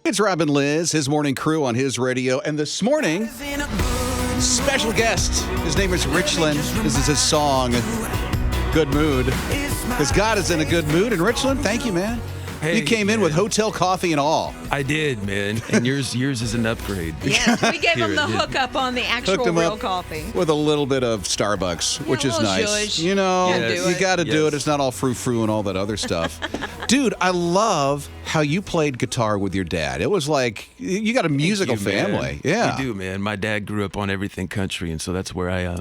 It's Rob and Liz, his morning crew on his radio. And this morning, special guest. His name is Richland. This is his song, Good Mood. Because God is in a good mood. And Richland, thank you, man. Hey, you came in with hotel coffee and all. I did, man. And yours is an upgrade. Yes, we gave him the hookup on the actual real coffee. With a little bit of Starbucks, which is nice. Zhuzh. You know, Yes. you got to do it. It's not all frou-frou and all that other stuff. Dude, I love how you played guitar with your dad. It was like, you got a musical family. Yeah. We do, man. My dad grew up on everything country, and so that's where I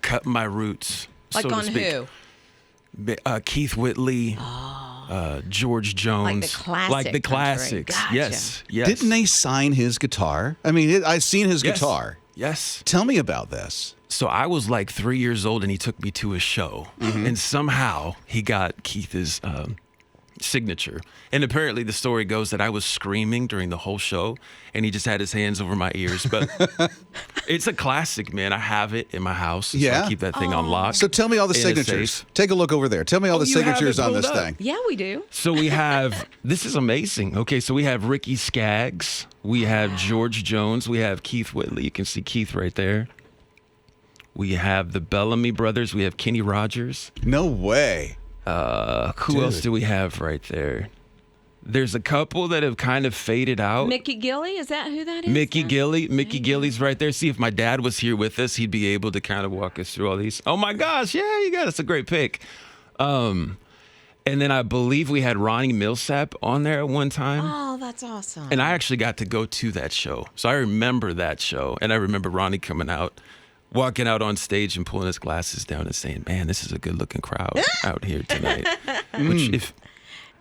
cut my roots, Like so to on speak. who? Keith Whitley, George Jones. Like the classic country. classics. Gotcha. Yes. Didn't they sign his guitar? I mean, I've seen his Yes. guitar. Yes. Tell me about this. So I was like 3 years old, and he took me to a show, and somehow he got Keith's signature. And apparently the story goes that I was screaming during the whole show, and he just had his hands over my ears. But it's a classic, man. I have it in my house. So Yeah? I keep that thing on lock. So tell me all the in a signatures. safe. Take a look over there. Tell me all the you have signatures it on pulled this up. thing. Yeah, we do. So we have, this is amazing. Okay, so we have Ricky Skaggs. We have George Jones. We have Keith Whitley. You can see Keith right there. We have the Bellamy brothers. We have Kenny Rogers. No way. Who else do we have right there? There's a couple that have kind of faded out. Mickey Gilley, is that who that is? Mickey Gilley's right there. See, if my dad was here with us, he'd be able to kind of walk us through all these. Oh my gosh, yeah, you got us a great pick. And then I believe we had Ronnie Millsap on there at one time. Oh, that's awesome. And I actually got to go to that show. So I remember that show. And I remember Ronnie coming out, walking out on stage and pulling his glasses down and saying, man, this is a good looking crowd out here tonight. Which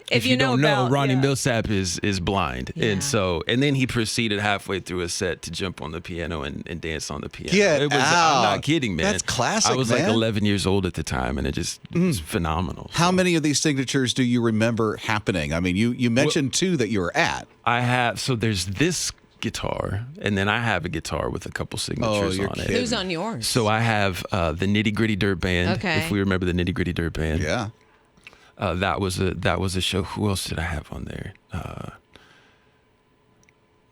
if you don't know, Ronnie Millsap is blind. Yeah. And then he proceeded halfway through a set to jump on the piano and dance on the piano. Get I'm out. not kidding, man. That's classic, I was man. like 11 years old at the time, and it just was phenomenal. How many of these signatures do you remember happening? I mean, you mentioned two that you were at. I have, so there's this guitar, and then I have a guitar with a couple signatures you're on kidding. it. Who's on yours? So I have the Nitty Gritty Dirt Band. Okay. If we remember the Nitty Gritty Dirt Band. Yeah. That was a show. Who else did I have on there?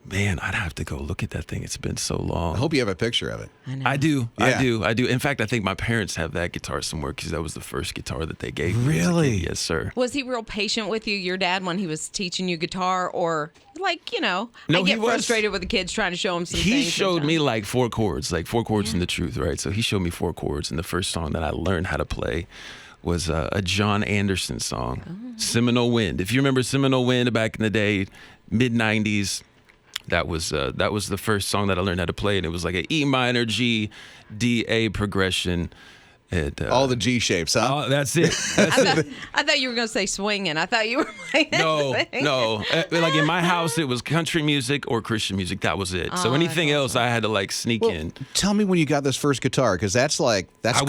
Man, I'd have to go look at that thing. It's been so long. I hope you have a picture of it. I know. I do. Yeah. I do. In fact, I think my parents have that guitar somewhere because that was the first guitar that they gave me. as a Really? kid. Yes, sir. Was he real patient with you, your dad, when he was teaching you guitar? Or, like, No, I he get was. frustrated with the kids trying to show him some He things. showed me sometimes. like four chords in the truth, right? So he showed me four chords, and the first song that I learned how to play was a John Anderson song, Seminole Wind. If you remember Seminole Wind back in the day, mid '90s, that was the first song that I learned how to play, and it was like an E minor, G, D, A progression. All the G shapes, huh? Oh, that's it. I thought you were going to say swinging. I thought you were playing No. Like in my house, it was country music or Christian music. That was it. So anything else, I had to like sneak in. Tell me when you got this first guitar, because that's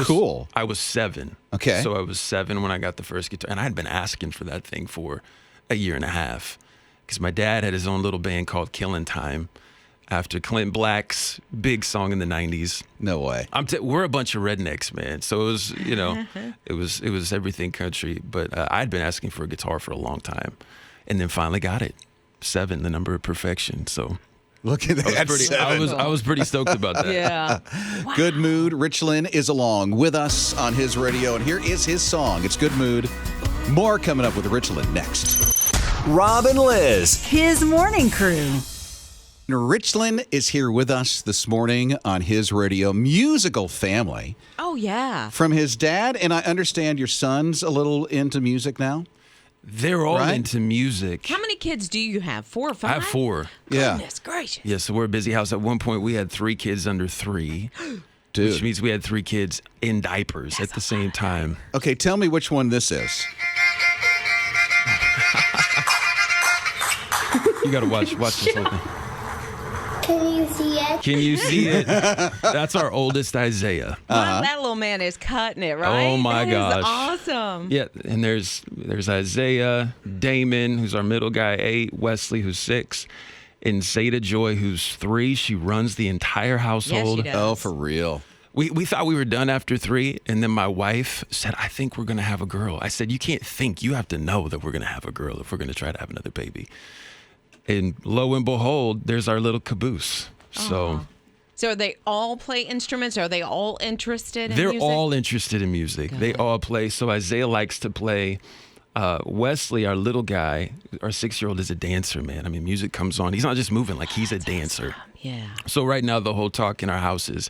cool. I was 7. Okay. So I was 7 when I got the first guitar, and I had been asking for that thing for a year and a half, because my dad had his own little band called Killin' Time, after Clint Black's big song in the '90s. No way. We're a bunch of rednecks, man. So it was, it was everything country. But I'd been asking for a guitar for a long time, and then finally got it. 7, the number of perfection. So Look at that. I was pretty stoked about that. Yeah. Good Mood. Richland is along with us on his radio, and here is his song. It's Good Mood. More coming up with Richland next. Rob and Liz. His morning crew. Richland is here with us this morning on his radio. Musical family Oh, yeah. from his dad, and I understand your son's a little into music now. They're all Right? into music. How many kids do you have? 4 or 5? I have 4. Yeah. Goodness gracious. Yeah, so we're a busy house. At one point, we had 3 kids under 3, Dude. which means we had 3 kids in diapers at the same time. Okay, tell me which one this is. You got to watch this whole thing. Can you see it? Can you see it? That's our oldest, Isaiah. Wow, that little man is cutting it, right? Oh, my That gosh. is awesome. Yeah, and there's Isaiah, Damon, who's our middle guy, 8, Wesley, who's 6, and Zeta Joy, who's 3. She runs the entire household. does. Oh, for real. We thought we were done after 3, and then my wife said, I think we're going to have a girl. I said, you can't think. You have to know that we're going to have a girl if we're going to try to have another baby. And lo and behold, there's our little caboose. So they all play instruments? Are they all interested in they're music? all interested in music. Good. They all play. So Isaiah likes to play. Wesley, our little guy, our 6-year-old, is a dancer, man. I mean, music comes on. He's not just moving, like he's a dancer. Awesome. Yeah. So right now, the whole talk in our house is,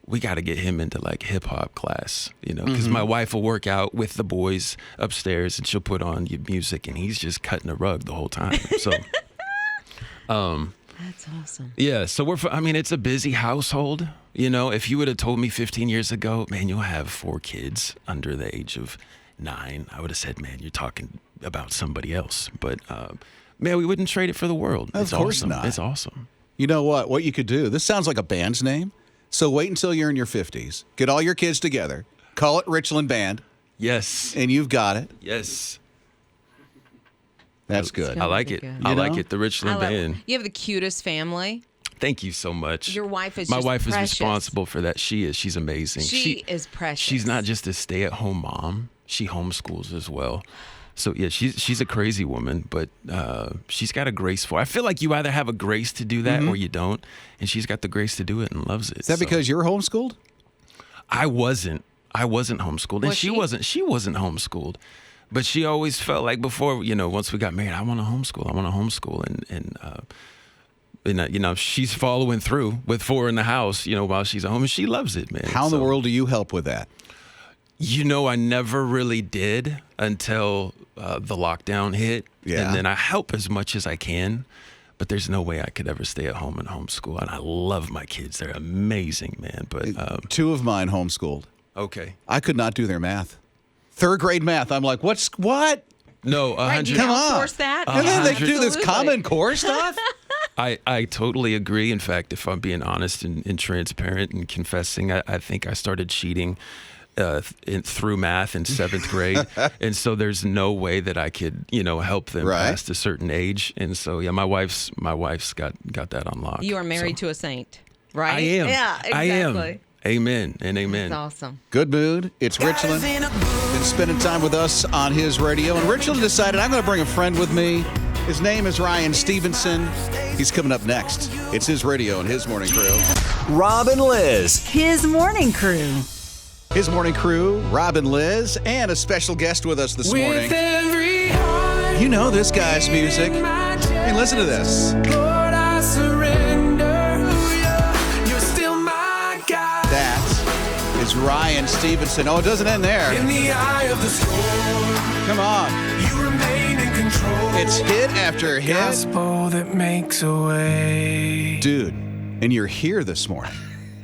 we got to get him into like hip hop class, because my wife will work out with the boys upstairs and she'll put on music and he's just cutting a rug the whole time. So, that's awesome. Yeah. So it's a busy household. If you would have told me 15 years ago, man, you'll have 4 kids under the age of 9, I would have said, man, you're talking about somebody else. But man, we wouldn't trade it for the world. Of course awesome. not. It's awesome. You know what? What you could do, this sounds like a band's name. So wait until you're in your 50s. Get all your kids together. Call it Richland Band. Yes. And you've got it. Yes. That's good. I like it. Good. I like it. The Richland Band. You have the cutest family. Thank you so much. Your wife is My just wife precious. is responsible for that. She is. She's amazing. She is precious. She's not just a stay-at-home mom. She homeschools as well. So yeah, she's a crazy woman, but she's got a grace for it. I feel like you either have a grace to do that or you don't, and she's got the grace to do it and loves it. Is that because you're homeschooled? I wasn't homeschooled, and Was she wasn't homeschooled. But she always felt like before, once we got married, I want to homeschool, and she's following through with 4 in the house, while she's at home, and she loves it, man. How in the world do you help with that? I never really did until the lockdown hit. Yeah. And then I help as much as I can, but there's no way I could ever stay at home and homeschool. And I love my kids. They're amazing, man. But 2 of mine homeschooled. okay. I could not do their math. 3rd grade math. I'm like, what? No, 100. You Come on. outsource that? And then they do this Absolutely. Common Core stuff? I totally agree. In fact, if I'm being honest and transparent and confessing, I think I started cheating through math in 7th grade. And so there's no way that I could, help them Right. past a certain age. And so, yeah, my wife's got that on lock. You are married to a saint, right? I am. Yeah, exactly. I am. Amen and amen. That's awesome. Good mood. It's Richland. Been spending time with us on his radio. And Richland decided, I'm going to bring a friend with me. His name is Ryan Stevenson. He's coming up next. It's his radio and his morning crew. Rob and Liz. His morning crew. His morning crew, Rob and Liz, and a special guest with us this morning. You know this guy's music. Hey, listen to this. That is Ryan Stevenson. Oh, it doesn't end there. Come on. It's hit after hit. That makes a way. Dude, and you're here this morning.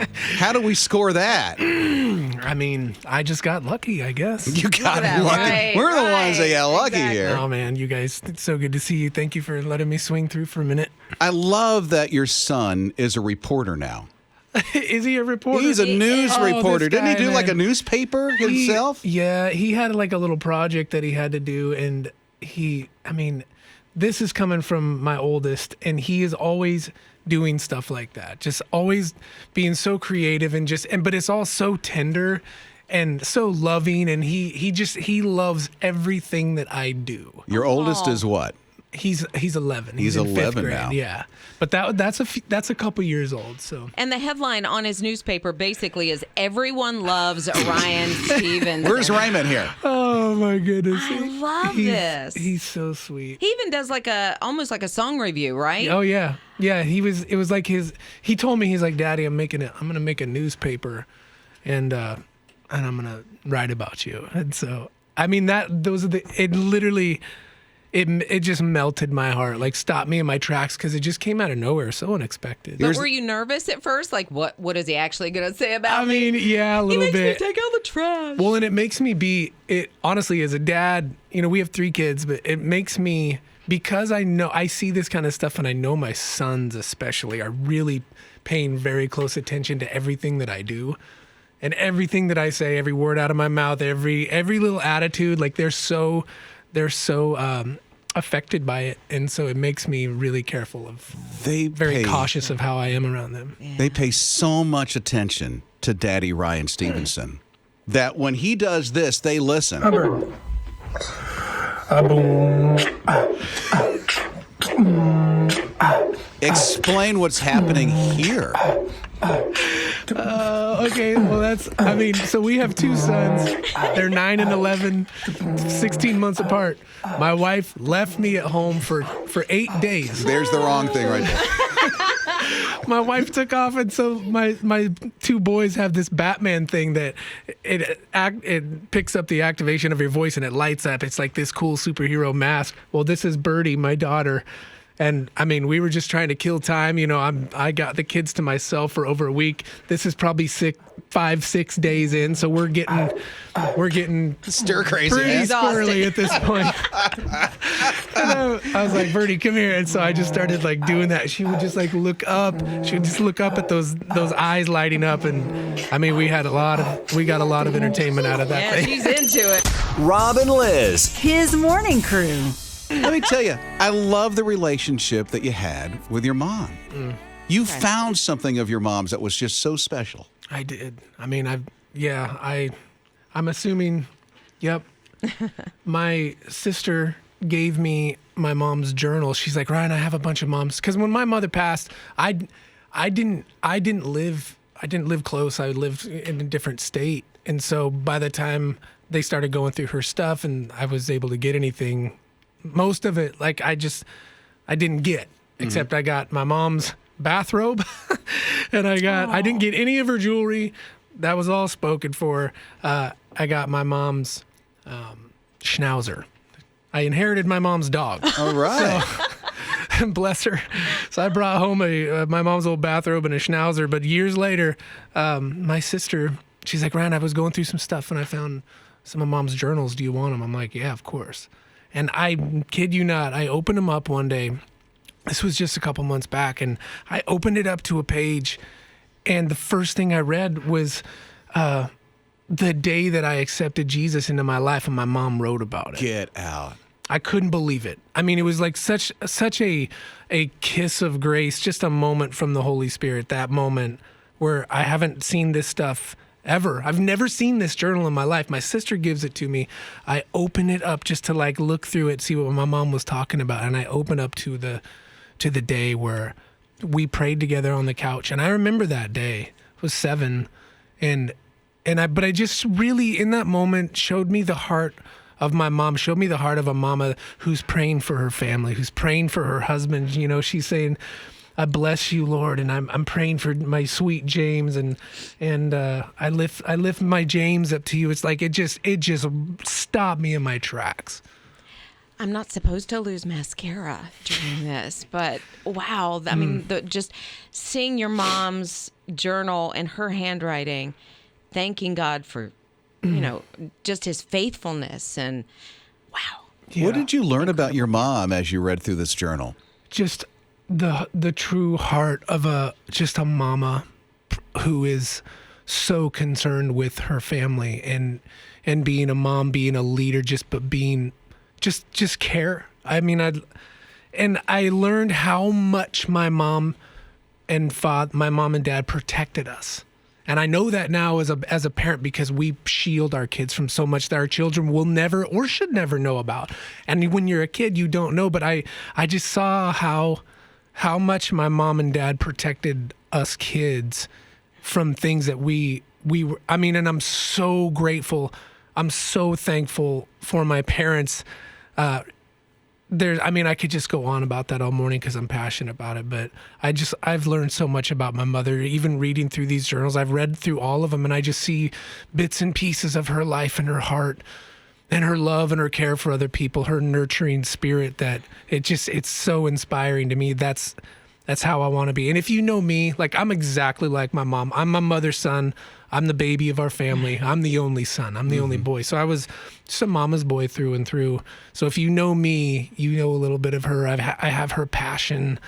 How do we score that? I mean, I just got lucky, I guess. You got that, lucky. right, We're the ones that got lucky exactly. here. Oh man, you guys, it's so good to see you. Thank you for letting me swing through for a minute. I love that your son is a reporter now. Is he a reporter? He's a news Oh, reporter. this Didn't he guy, do like a man. newspaper himself? Yeah, he had like a little project that he had to do, and this is coming from my oldest, and he is always doing stuff like that, just always being so creative but it's all so tender and so loving, and he loves everything that I do. Your oldest is what? He's 11. He's in 11 fifth grade. now. Yeah, but that's a couple years old. So And the headline on his newspaper basically is "Everyone loves Ryan Stevenson." Where's Raymond here? oh my goodness, I love this. He's so sweet. He even does almost like a song review, right? Oh yeah. It was like he told me, he's like, Daddy, I'm gonna make a newspaper, and I'm gonna write about you. And so I mean it just melted my heart, like stopped me in my tracks, because it just came out of nowhere, so unexpected. But were you nervous at first? Like, what is he actually going to say about me? I mean, yeah, a He little makes bit. me take out the trash. Well, and it makes me honestly, as a dad, we have 3 kids, but it makes me, because I see this kind of stuff, and I know my sons especially are really paying very close attention to everything that I do and everything that I say, every word out of my mouth, every little attitude. Like they're so affected by it, and so it makes me really careful of very cautious of how I am around them. Yeah. They pay so much attention to Daddy Ryan Stevenson that when he does this, they listen. Explain what's happening here. Okay, well so we have two sons. They're 9 and 11, 16 months apart. My wife left me at home for 8 days. There's the wrong thing right there. My wife took off, and so my two boys have this Batman thing that it picks up the activation of your voice and it lights up. It's like this cool superhero mask. Well, this is Birdie, my daughter. And I mean, we were just trying to kill time. You know, I got the kids to myself for over a week. This is probably 5-6 days in, so we're getting stir crazy, pretty man. squirrely at this point. And I was like, Birdie, come here. And so I just started like doing that. She would just like look up. She would just look up at those eyes lighting up. And I mean, we got a lot of entertainment out of that Yeah, thing. she's into it. Rob and Liz. His morning crew. Let me tell you, I love the relationship that you had with your mom. You found something of your mom's that was just so special. I did. I mean, I'm assuming, yep. My sister gave me my mom's journal. She's like, Ryan, I have a bunch of moms. Because when my mother passed, I didn't live close. I lived in a different state. And so by the time they started going through her stuff and I was able to get anything, most of it, like I didn't get, except I got my mom's bathrobe and I didn't get any of her jewelry. That was all spoken for. I got my mom's schnauzer. I inherited my mom's dog. All right. So, bless her. So I brought home my mom's old bathrobe and a schnauzer. But years later, my sister, she's like, Ryan, I was going through some stuff and I found some of mom's journals. Do you want them? I'm like, yeah, of course. And I kid you not, I opened them up one day. This was just a couple months back. And I opened it up to a page. And the first thing I read was the day that I accepted Jesus into my life, and my mom wrote about it. Get out. I couldn't believe it. I mean, it was like such a kiss of grace, just a moment from the Holy Spirit, that moment where I haven't seen this stuff ever. I've never seen this journal in my life. My sister gives it to me. I open it up just to like look through it, see what my mom was talking about. And I open up to the day where we prayed together on the couch. And I remember that day. I was 7. But I just really, in that moment, showed me the heart of my mom, showed me the heart of a mama who's praying for her family, who's praying for her husband. You know, she's saying, I bless you, Lord, and I'm praying for my sweet James, and I lift my James up to you. It's like it just stopped me in my tracks. I'm not supposed to lose mascara during this, but wow. I mean, just seeing your mom's journal and her handwriting, thanking God for, just his faithfulness, and wow. Yeah. What did you learn about your mom as you read through this journal? Just the true heart of a mama who is so concerned with her family and being a mom, being a leader, just care. I mean, I learned how much my mom and dad protected us. And I know that now as a parent, because we shield our kids from so much that our children will never or should never know about. And when you're a kid, you don't know. But I just saw how much my mom and dad protected us kids from things that we were. I mean, and I'm so grateful. I'm so thankful for my parents. I could just go on about that all morning because I'm passionate about it, but I've learned so much about my mother, even reading through these journals. I've read through all of them, and I just see bits and pieces of her life and her heart and her love and her care for other people, her nurturing spirit, that it's so inspiring to me. That's how I want to be. And if you know me, like, I'm exactly like my mom. I'm my mother's son. I'm the baby of our family. I'm the only son. I'm the only boy. So I was just a mama's boy through and through. So if you know me, you know a little bit of her. I have her passion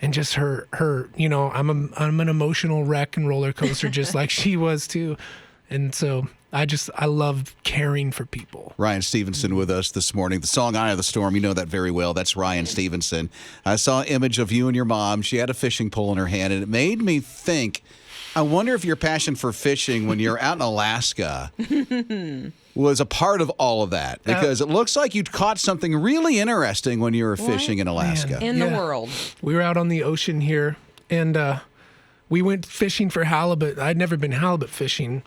and just her. I'm an emotional wreck and roller coaster, just like she was too. And so I love caring for people. Ryan Stevenson with us this morning. The song Eye of the Storm, you know that very well. That's Ryan Stevenson. I saw an image of you and your mom. She had a fishing pole in her hand, and it made me think, I wonder if your passion for fishing when you're out in Alaska was a part of all of that. Because it looks like you'd caught something really interesting when you were fishing in Alaska. In the world. We were out on the ocean here, and we went fishing for halibut. I'd never been halibut fishing,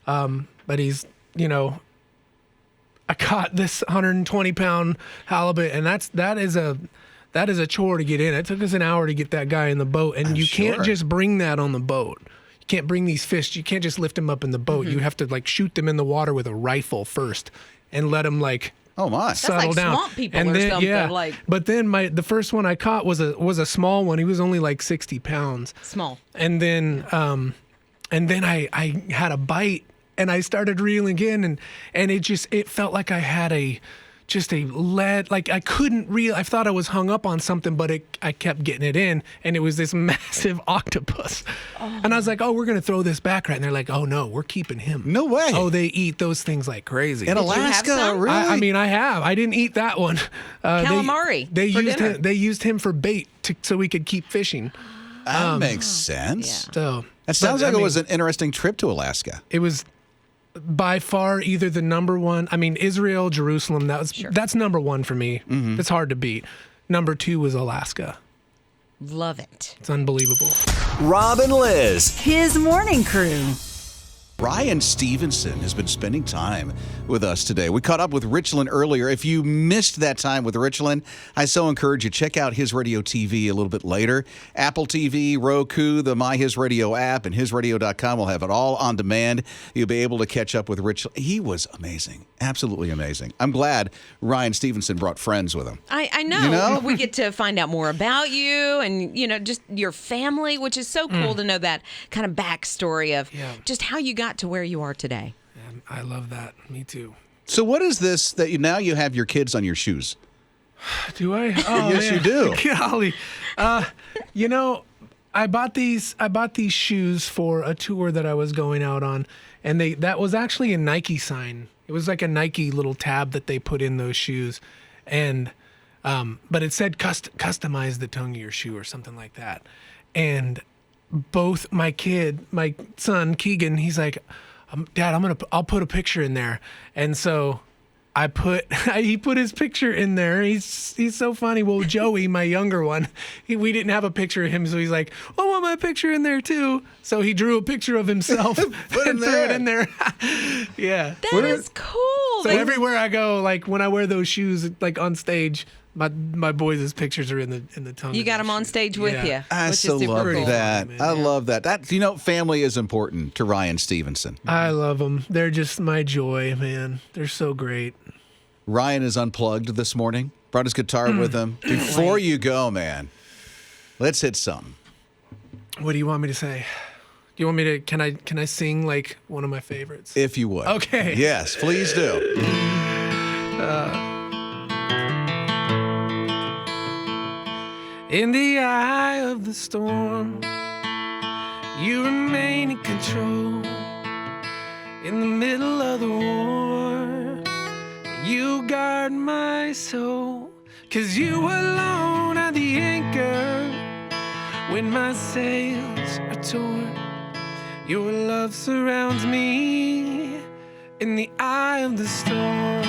but he's, I caught this 120-pound halibut, and that is a chore to get in. It took us an hour to get that guy in the boat, and you can't just bring that on the boat. You can't bring these fish. You can't just lift them up in the boat. You have to shoot them in the water with a rifle first, and let them oh my, settle That's like down. swamp people and or then, something. Yeah. But then the first one I caught was a small one. He was only 60 pounds. Small. And then I had a bite, and I started reeling in, and it felt like I had a lead, I couldn't reel. I thought I was hung up on something, but I kept getting it in, and it was this massive octopus. And I was like, oh, we're going to throw this back, right? And they're like, oh no, we're keeping him. No way. Oh, they eat those things like crazy. In you have Alaska, some? really? I mean, I have. I didn't eat that one. Calamari They for used dinner. him. They used him for bait so we could keep fishing. That makes sense. Yeah. So That sounds like it was an interesting trip to Alaska. It was by far either the number one. I mean, Israel, Jerusalem. That's number one for me. It's hard to beat. Number two was Alaska. Love it. It's unbelievable. Rob and Liz. His morning crew. Ryan Stevenson has been spending time with us today. We caught up with Richland earlier. If you missed that time with Richland, I so encourage you, check out His Radio TV a little bit later. Apple TV, Roku, the My HISRadio app, and HISRadio.com will have it all on demand. You'll be able to catch up with Richland. He was amazing. Absolutely amazing. I'm glad Ryan Stevenson brought friends with him. I know. You know? We get to find out more about you and, just your family, which is so cool to know that kind of backstory of just how you got to where you are today. I love that. Me too. So what is this that you have your kids on your shoes? Do I? Oh, Yes, you do. Golly. I bought these shoes for a tour that I was going out on, and that was actually a Nike sign. It was like a Nike little tab that they put in those shoes, and but it said customize the tongue of your shoe or something like that. And both my son Keegan, he's like, Dad, I'll put a picture in there. And so he put his picture in there. He's so funny. Well, Joey, my younger one, we didn't have a picture of him, so he's like, I want my picture in there too. So he drew a picture of himself and threw it in there. Yeah. That is cool. So everywhere I go, when I wear those shoes, on stage, my boys' pictures are in the tongue. You got them on stage with you. I which so is super love cool. that. I love that. Family is important to Ryan Stevenson. I love them. They're just my joy, man. They're so great. Ryan is unplugged this morning. Brought his guitar with him. Before you go, man, let's hit something. What do you want me to say? Do you want me to? Can I sing one of my favorites? If you would. Okay. Yes, please do. In the eye of the storm, you remain in control. In the middle of the war, you guard my soul. 'Cause you alone are the anchor when my sails are torn. Your love surrounds me in the eye of the storm.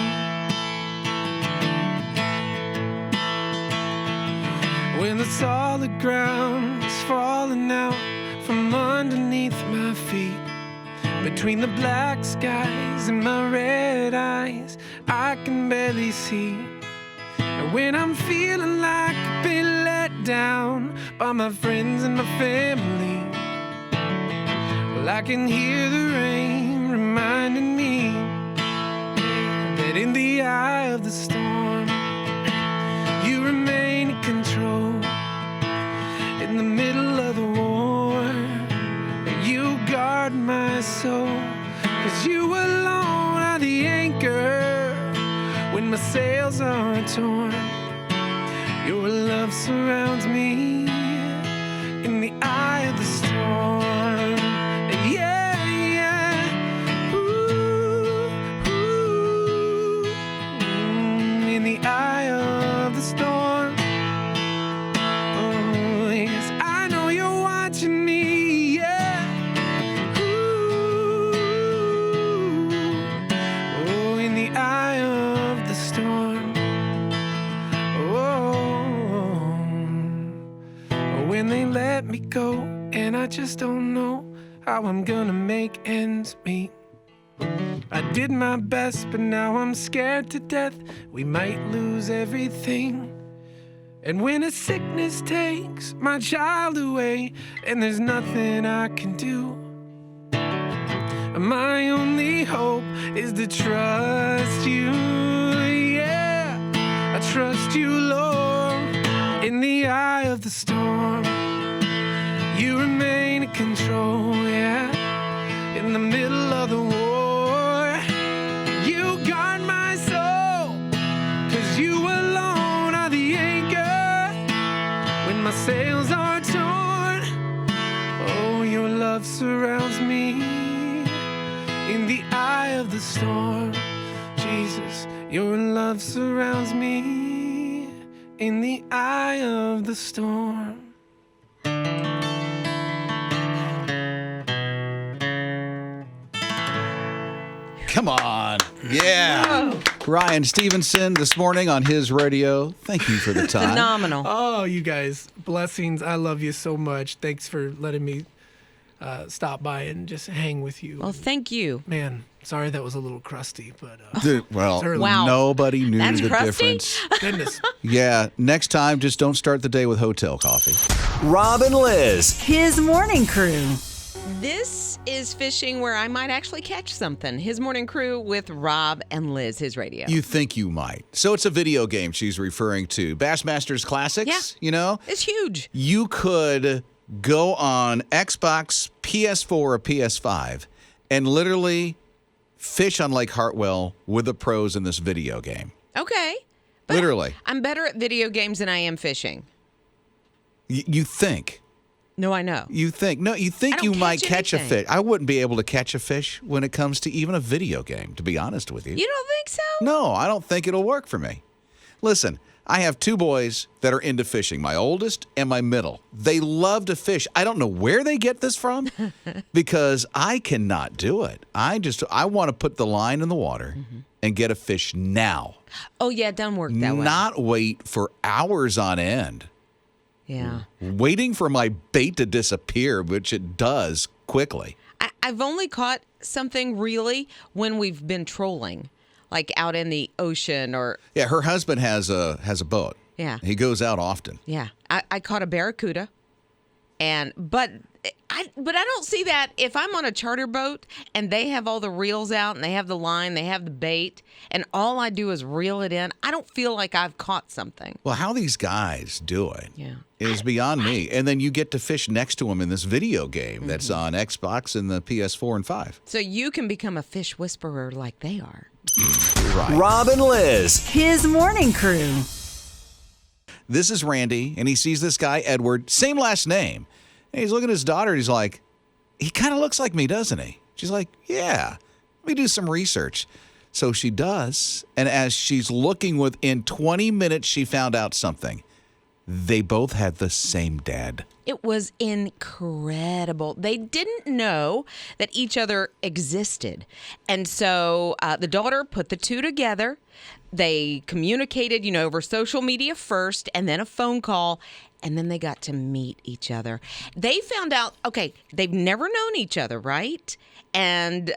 When the solid ground is falling out from underneath my feet, between the black skies and my red eyes, I can barely see. And when I'm feeling like I've been let down by my friends and my family, well, I can hear the rain reminding me that in the eye of the storm, you remain in control. In the middle of the war, you guard my soul. 'Cause you alone are the anchor when my sails are torn. Your love surrounds me in the eye of the storm. Yeah, yeah. Ooh. just don't know how I'm gonna make ends meet. I did my best, but now I'm scared to death. We might lose everything. And when a sickness takes my child away, and there's nothing I can do, my only hope is to trust you. Yeah, I trust you, Lord. In the eye of the storm, you remain in control. Yeah, in the middle of the war, you guard my soul. 'Cause you alone are the anchor when my sails are torn. Oh, your love surrounds me in the eye of the storm. Jesus, your love surrounds me in the eye of the storm. Come on. Yeah. Ryan Stevenson this morning on his radio. Thank you for the time. Phenomenal. Oh, you guys, blessings. I love you so much. Thanks for letting me stop by and just hang with you. Well, thank you. Man, sorry that was a little crusty, but Dude, well, early. Wow. nobody knew That's the crusty? difference. goodness. Yeah. Next time, just don't start the day with hotel coffee. Rob and Liz. His morning crew. This is fishing where I might actually catch something. His morning crew with Rob and Liz, his radio. You think you might. So it's a video game she's referring to. Bassmasters Classics, Yeah. you know? It's huge. You could go on Xbox, PS4, or PS5 and literally fish on Lake Hartwell with the pros in this video game. Okay. But Literally. I'm better at video games than I am fishing. You think. No, I know. You think. No, you I think don't you might catch catch a anything. fish. I wouldn't be able to catch a fish when it comes to even a video game, to be honest with you. You don't think so? No, I don't think it'll work for me. Listen, I have two boys that are into fishing, my oldest and my middle. They love to fish. I don't know where they get this from because I cannot do it. I want to put the line in the water and get a fish now, Oh, yeah, it doesn't work that way. not wait for hours on end, Yeah. waiting for my bait to disappear, which it does quickly. I've only caught something really when we've been trolling, like out in the ocean or, Yeah, her husband has a boat. yeah. He goes out often. Yeah. I caught a barracuda. But I don't see that if I'm on a charter boat and they have all the reels out and they have the line, they have the bait, and all I do is reel it in. I don't feel like I've caught something. Well, how these guys do it Yeah. is beyond me. And then you get to fish next to them in this video game that's on Xbox and the PS4 and 5. So you can become a fish whisperer like they are. Right. Rob and Liz. His morning crew. This is Randy, and he sees this guy, Edward, same last name. And he's looking at his daughter, and he's like, he kind of looks like me, doesn't he? She's like, yeah, let me do some research. So she does, and as she's looking, within 20 minutes, she found out something. They both had the same dad. It was incredible. They didn't know that each other existed. And so the daughter put the two together. They communicated, over social media first and then a phone call. And then they got to meet each other. They found out, okay, they've never known each other, right? And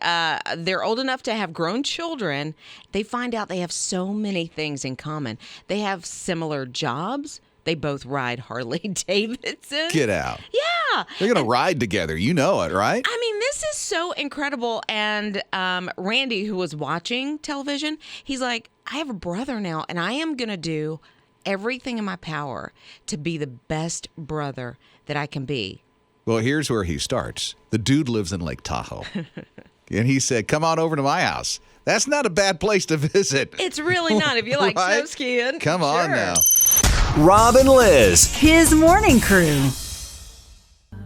they're old enough to have grown children. They find out they have so many things in common. They have similar jobs. They both ride Harley Davidson. Get out. Yeah. They're going to ride together. You know it, right? I mean, this is so incredible. And Randy, who was watching television, he's like, I have a brother now, and I am going to do everything in my power to be the best brother that I can be. Well, here's where he starts. The dude lives in Lake Tahoe. And he said, come on over to my house. That's not a bad place to visit. It's really not if you like Right? snow skiing. Come on Sure. now. Rob and Liz. His morning crew.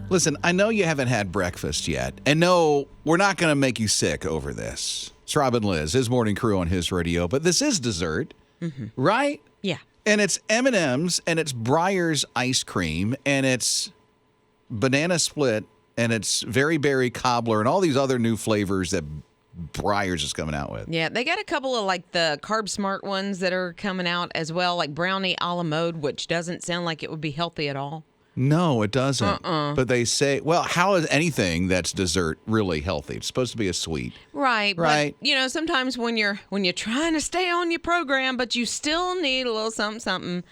Listen, I know you haven't had breakfast yet. And no, we're not going to make you sick over this. It's Rob and Liz, his morning crew on his radio. But this is dessert, right? Yeah. And it's M&M's, and it's Breyer's ice cream, and it's banana split, and it's very berry cobbler, and all these other new flavors that Breyer's is coming out with. Yeah, they got a couple of like the carb smart ones that are coming out as well, like brownie a la mode, which doesn't sound like it would be healthy at all. No, it doesn't. But they say, well, how is anything that's dessert really healthy? It's supposed to be a sweet. Right. Right. But, sometimes when you're trying to stay on your program, but you still need a little something,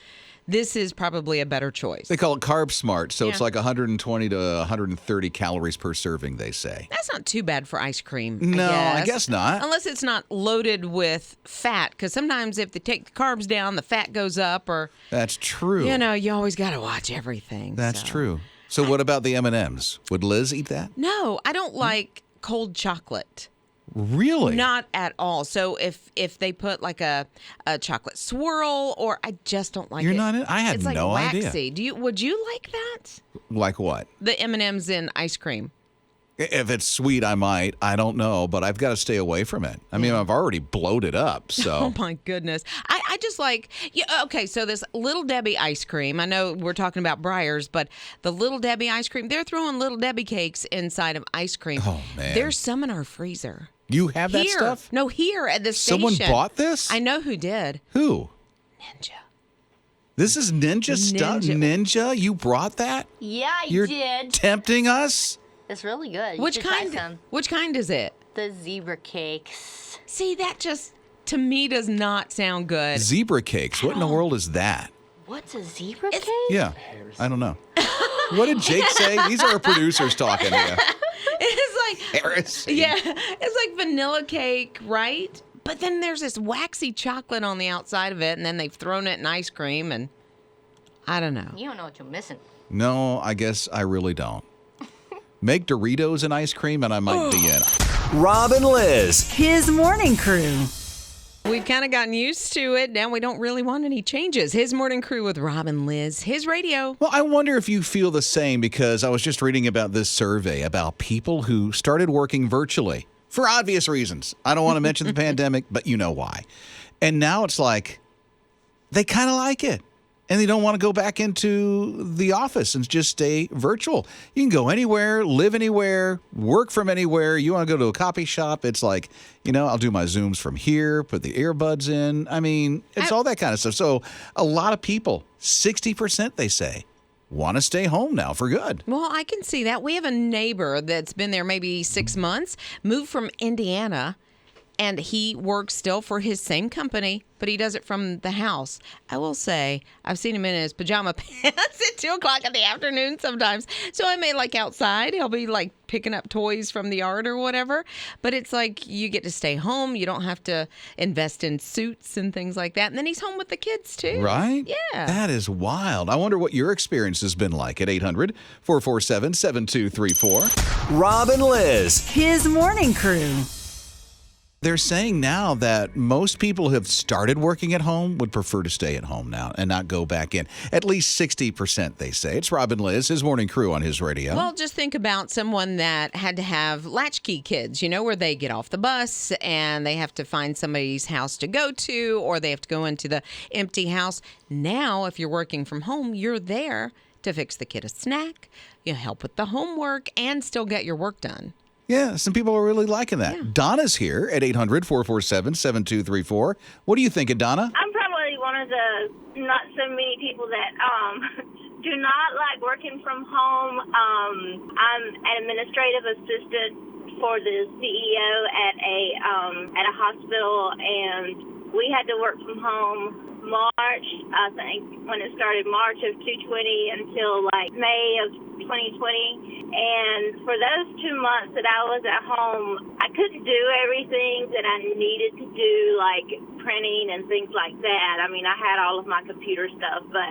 this is probably a better choice. They call it Carb Smart, so it's Yeah. like 120 to 130 calories per serving, they say. That's not too bad for ice cream. No, I I guess not. Unless it's not loaded with fat, because sometimes if they take the carbs down, the fat goes up, or That's true. you always got to watch everything. That's so. true. So what about the M&Ms? Would Liz eat that? No, I don't like cold chocolate. Really? Not at all. So if they put like a chocolate swirl, or I just don't like You're it. not in? I had it's like no idea. waxy. Would you like that? Like what? The M&Ms in ice cream. If it's sweet, I might. I don't know, but I've got to stay away from it. I mean, I've already bloated up, so. Oh my goodness. I just like, okay, so this Little Debbie ice cream, I know we're talking about Breyers, but the Little Debbie ice cream, they're throwing Little Debbie cakes inside of ice cream. Oh, man. There's some in our freezer. You have that Here. stuff? No, here at the station. Someone bought this? I know who did. Who? Ninja. This is Ninja stuff? Ninja? You brought that? Yeah, I You're did. tempting us? It's really good. You Which should try kind? some. Which kind is it? The zebra cakes. See, that just to me does not sound good. Zebra cakes. What in the world is that? What's a zebra cake? Yeah, I don't know. What did Jake say? These are our producers talking to you. It's like Heresy. yeah, it's like vanilla cake, right? But then there's this waxy chocolate on the outside of it, and then they've thrown it in ice cream, and I don't know. You don't know what you're missing. No, I guess I really don't. Make Doritos and ice cream, and I might be in. Rob and Liz. His morning crew. We've kind of gotten used to it. Now we don't really want any changes. His morning crew with Rob and Liz. His radio. Well, I wonder if you feel the same, because I was just reading about this survey about people who started working virtually for obvious reasons. I don't want to mention the pandemic, but you know why. And now it's like they kind of like it. And they don't want to go back into the office and just stay virtual. You can go anywhere, live anywhere, work from anywhere. You want to go to a coffee shop, it's like, I'll do my Zooms from here, put the earbuds in. I mean, it's all that kind of stuff. So a lot of people, 60% they say, want to stay home now for good. Well, I can see that. We have a neighbor that's been there maybe 6 months, moved from Indiana, and he works still for his same company, but he does it from the house. I will say, I've seen him in his pajama pants at 2 o'clock in the afternoon sometimes. So I may like outside. He'll be like picking up toys from the yard or whatever. But it's like you get to stay home. You don't have to invest in suits and things like that. And then he's home with the kids too. Right? Yeah. That is wild. I wonder what your experience has been like at 800-447-7234. Rob and Liz. His morning crew. They're saying now that most people who have started working at home would prefer to stay at home now and not go back in. At least 60%, they say. It's Rob and Liz, his morning crew on his radio. Well, just think about someone that had to have latchkey kids, where they get off the bus and they have to find somebody's house to go to, or they have to go into the empty house. Now, if you're working from home, you're there to fix the kid a snack, help with the homework, and still get your work done. Yeah, some people are really liking that. Yeah. Donna's here at 800-447-7234. What are you thinking, Donna? I'm probably one of the not so many people that do not like working from home. I'm an administrative assistant for the CEO at a hospital, and we had to work from home March, I think, when it started, March of 2020 until like May of 2020. And for those 2 months that I was at home, I couldn't do everything that I needed to do, like printing and things like that. I mean, I had all of my computer stuff, but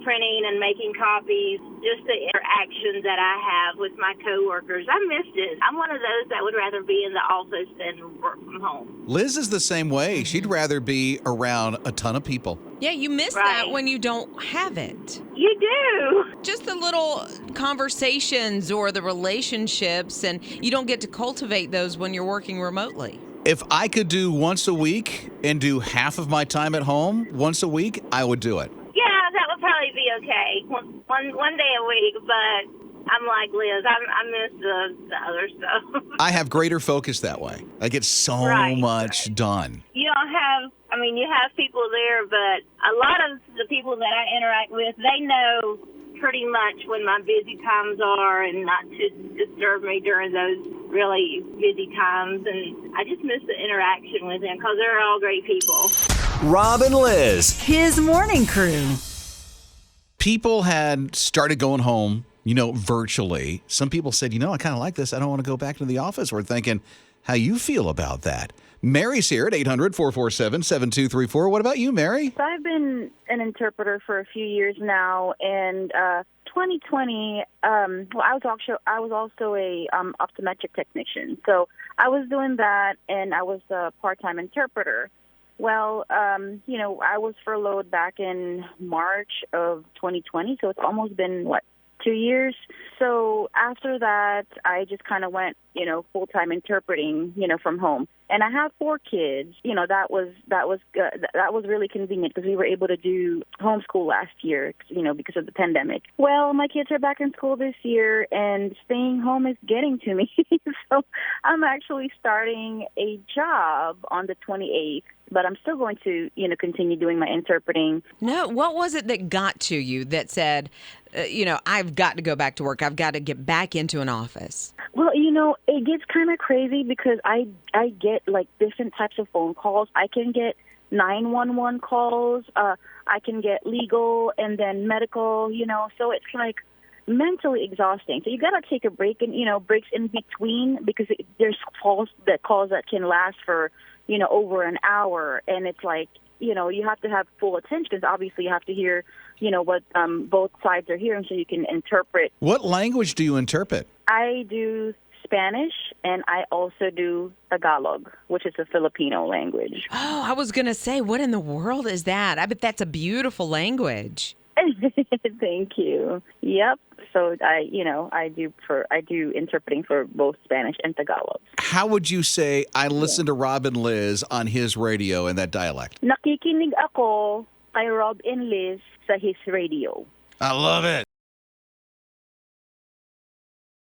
printing and making copies, just the interaction that I have with my coworkers, I missed it. I'm one of those that would rather be in the office than work from home. Liz is the same way. She'd rather be around a ton of people. Yeah, you miss that when you don't have it. You do. Just the little conversations or the relationships, and you don't get to cultivate those when you're working remotely. If I could do once a week and do half of my time at home once a week, I would do it. Yeah, that would probably be okay. One day a week, but I'm like Liz. I miss the other stuff. I have greater focus that way. I get so much done. You don't have, you have people there, but a lot of the people that I interact with, they know pretty much when my busy times are and not to disturb me during those really busy times. And I just miss the interaction with them because they're all great people. Rob and Liz. His morning crew. People had started going home, virtually. Some people said, I kind of like this. I don't want to go back to the office. We're thinking how you feel about that. Mary's here at 800-447-7234. What about you, Mary? So I've been an interpreter for a few years now, and 2020, I was also a optometric technician. So I was doing that, and I was a part-time interpreter. Well, I was furloughed back in March of 2020, so it's almost been, 2 years. So after that, I just kind of went, full-time interpreting, from home. And I have 4 kids. That was good. That was really convenient because we were able to do homeschool last year, because of the pandemic. Well, my kids are back in school this year, and staying home is getting to me. So I'm actually starting a job on the 28th. But I'm still going to, continue doing my interpreting. No, what was it that got to you that said, I've got to go back to work. I've got to get back into an office? Well, it gets kind of crazy because I get different types of phone calls. I can get 911 calls. I can get legal and then medical, so it's mentally exhausting. So you got to take a break and, breaks in between because there's calls that can last for, over an hour. And it's you have to have full attention because obviously you have to hear, what both sides are hearing so you can interpret. What language do you interpret? I do Spanish, and I also do Tagalog, which is a Filipino language. Oh, I was going to say, what in the world is that? I bet that's a beautiful language. Thank you. Yep. So I do interpreting for both Spanish and Tagalog. How would you say I listen to Rob and Liz on his radio in that dialect? Nakikinig ako kay Rob and Liz sa His Radio. I love it.